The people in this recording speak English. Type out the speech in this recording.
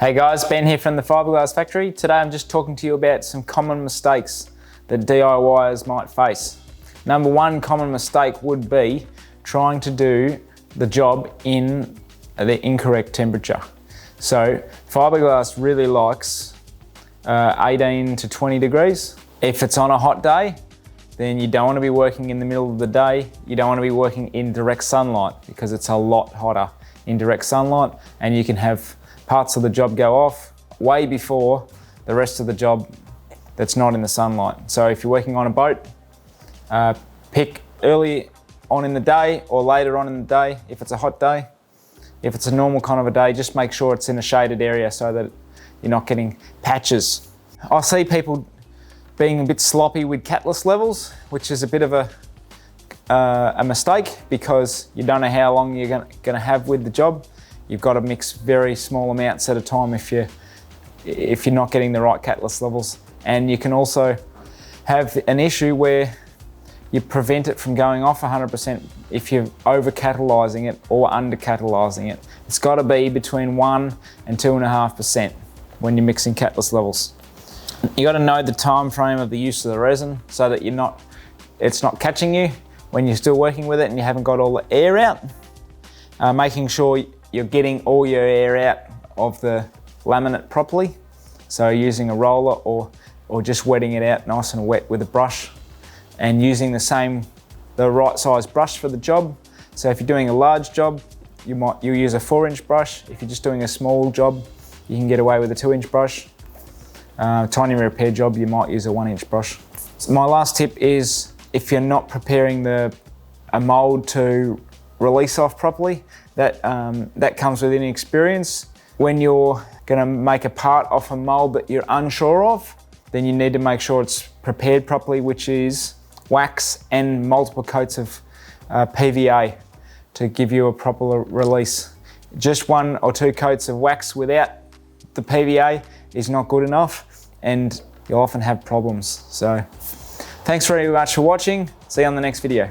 Hey guys, Ben here from the Fibreglass Factory. Today I'm just talking to you about some common mistakes that DIYers might face. Number one common mistake would be trying to do the job in the incorrect temperature. So fiberglass really likes 18 to 20 degrees. If it's on a hot day, then you don't want to be working in the middle of the day. You don't want to be working in direct sunlight because it's a lot hotter in direct sunlight, and you can have parts of the job go off way before the rest of the job that's not in the sunlight. So if you're working on a boat, pick early on in the day or later on in the day if it's a hot day. If it's a normal kind of a day, just make sure it's in a shaded area so that you're not getting patches. I see people being a bit sloppy with catalyst levels, which is a bit of a mistake because you don't know how long you're going to have with the job. You've got to mix very small amounts at a time if you're not getting the right catalyst levels. And you can also have an issue where you prevent it from going off 100% if you're over catalyzing it or under catalyzing it. It's got to be between 1 and 2.5% when you're mixing catalyst levels. You got to know the time frame of the use of the resin so that it's not catching you when you're still working with it and you haven't got all the air out. Making sure you're getting all your air out of the laminate properly. So using a roller or just wetting it out nice and wet with a brush, and using the right size brush for the job. So if you're doing a large job, you'll use a 4-inch brush. If you're just doing a small job, you can get away with a 2-inch brush. Tiny repair job, you might use a 1-inch brush. So my last tip is if you're not preparing a mould to release off properly, that comes with inexperience. When you're going to make a part off a mould that you're unsure of, then you need to make sure it's prepared properly, which is wax and multiple coats of PVA to give you a proper release. Just 1 or 2 coats of wax without the PVA is not good enough, and you'll often have problems. So thanks very much for watching. See you on the next video.